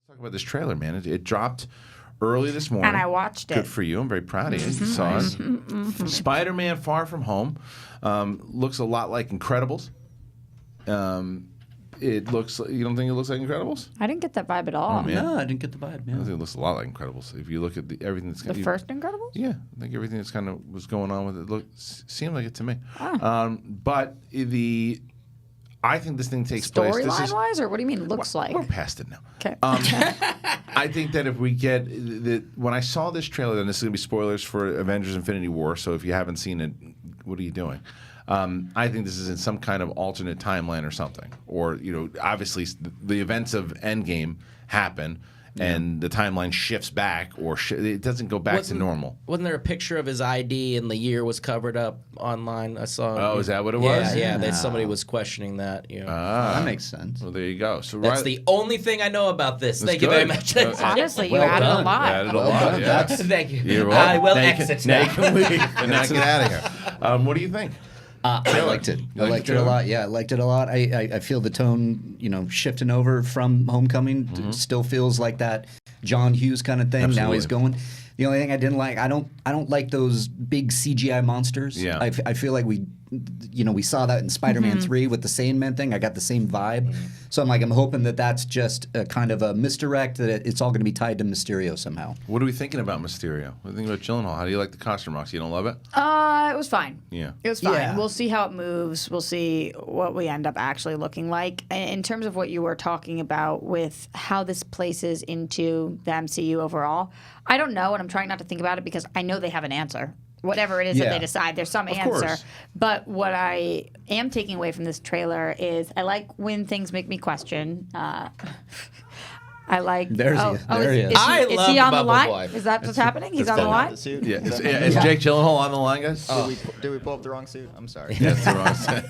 Talk about this trailer, man. It dropped early this morning. And I watched it. Good for you. I'm very proud of you. You saw it. Spider-Man Far From Home looks a lot like Incredibles. It looks. You don't think it looks like Incredibles? I didn't get that vibe at all. Oh, man. No, I didn't get the vibe. I think it looks a lot like Incredibles. If you look at everything that's The first Incredibles? Yeah, I think everything that's kind of was going on with it seemed like it to me. Oh. But I think this thing takes place. Storyline-wise, or what do you mean looks like? We're past it now. Okay. I think that if we get when I saw this trailer, then this is going to be spoilers for Avengers: Infinity War. So if you haven't seen it, what are you doing? I think this is in some kind of alternate timeline or something. Or obviously the events of Endgame happen. And the timeline shifts back, or it doesn't go back to normal. Wasn't there a picture of his ID and the year was covered up online? I saw. Oh, is that what it was? Yeah. Somebody was questioning that. That makes sense. Well, there you go. So that's the only thing I know about this. That's Thank you very much. Honestly, you added a lot. You added a lot. Yeah. Thank you. You're I welcome. will Now you exit can, now you now. can leave. And now get out of here. What do you think? I liked it. I liked it a lot. Yeah, I liked it a lot. I feel the tone, shifting over from Homecoming still feels like that John Hughes kind of thing. Absolutely. Now he's going. The only thing I didn't like, I don't like those big CGI monsters. Yeah. I feel like we saw that in Spider-Man 3 with the Sandman thing. I got the same vibe. So I'm hoping that that's just a kind of a misdirect, that it's all going to be tied to Mysterio somehow. What are we thinking about Mysterio? What do you think about Gyllenhaal? How do you like the costume, Roxy? You don't love it? It was fine. Yeah. It was fine. Yeah. We'll see how it moves. We'll see what we end up actually looking like. In terms of what you were talking about with how this places into the MCU overall, I don't know, and I'm trying not to think about it because I know they have an answer. Whatever it is that they decide, there's some answer. course. But what I am taking away from this trailer is I like when things make me question. I like. There's he. There he is. Is he on the Bubble line? Boy. Is that what's happening? He's on the line. The suit? Yeah. Is Jake Gyllenhaal on the line, guys? Did we pull up the wrong suit? I'm sorry. That's the wrong side.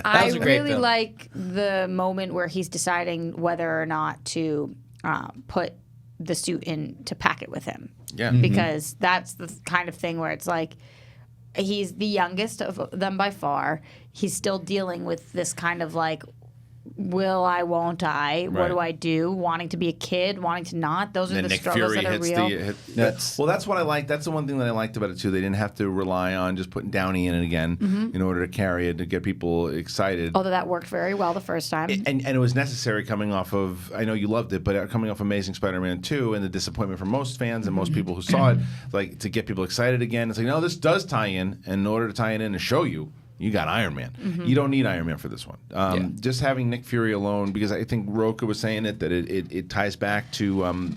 I was a great really film. like the moment where he's deciding whether or not to put the suit in to pack it with him. Yeah. Because that's the kind of thing where it's like he's the youngest of them by far. He's still dealing with this kind of like, will I, won't I? What do I do? Wanting to be a kid, wanting to not. Those are And the then Nick struggles Fury that are hits real. well, that's what I like. That's the one thing that I liked about it too. They didn't have to rely on just putting Downey in it again in order to carry it to get people excited. Although that worked very well the first time. And it was necessary coming off of, I know you loved it, but coming off Amazing Spider-Man 2 and the disappointment for most fans and most people who saw it, like to get people excited again. It's like, no, this does tie in, and in order to tie it in and show you, you got Iron Man. You don't need Iron Man for this one. Just having Nick Fury alone, because I think Roka was saying that it ties back to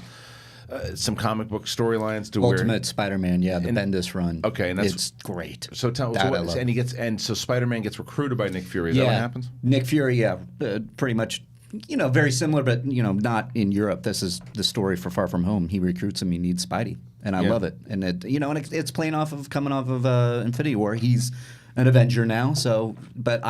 some comic book storylines to Ultimate Spider-Man, the Bendis run. Okay, and that's it's great. So tell That I so love. and so Spider-Man gets recruited by Nick Fury. Is that what happens? Nick Fury, pretty much. Very similar, but not in Europe. This is the story for Far From Home. He recruits him. He needs Spidey, and I love it. And it's playing coming off of Infinity War. He's an Avenger now. So, but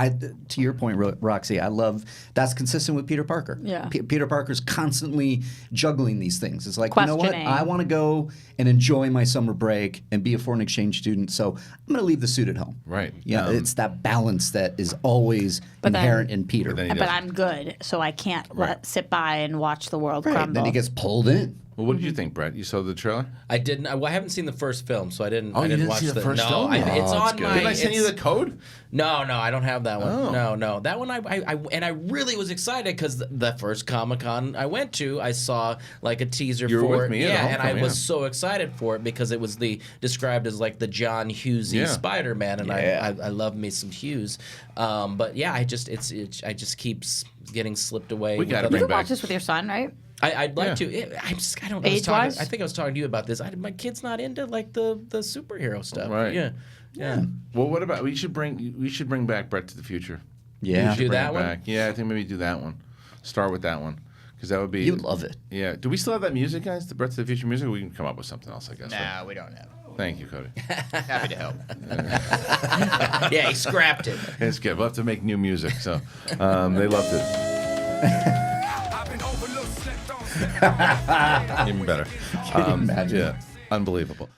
to your point, Roxy, I love that's consistent with Peter Parker. Yeah. Peter Parker's constantly juggling these things. It's like, you know what? Questioning. I want to go and enjoy my summer break and be a foreign exchange student. So I'm going to leave the suit at home. Right. Yeah, it's that balance that is always inherent in Peter. But I'm good, so I can't sit by and watch the world Right. crumble. Then he gets pulled in. Well, what did you think, Brett? You saw the trailer? I didn't. I haven't seen the first film, so I didn't. Oh, I you didn't didn't watch see the first no, film? it's Oh, that's on good. my. Didn't I send you the code? No, I don't have that one. Oh. No, that one I really was excited because the first Comic-Con I went to, I saw like a teaser You were for with me it. at Yeah, and I Homecoming, was so excited for it because it was described as like the John Hughesy Spider-Man, and I love me some Hughes. But yeah, I just keeps getting slipped away. We gotta You bring can back. watch this with your son, right? I'd like to. I don't know. Age-wise? I think I was talking to you about this. My kid's not into like the superhero stuff. Right. Yeah. Well, what about we should bring back Brett to the Future. Yeah. We should Do bring that it one? back. Yeah, I think maybe do that one. Start with that one because that would be. You'd love it. Yeah. Do we still have that music, guys? The Brett to the Future music? We can come up with something else, I guess. Nah, right? we don't have it. Thank you, Cody. Happy to help. Yeah, he scrapped it. It's good. We'll have to make new music. So they loved it. Even better. Imagine. Yeah. Unbelievable.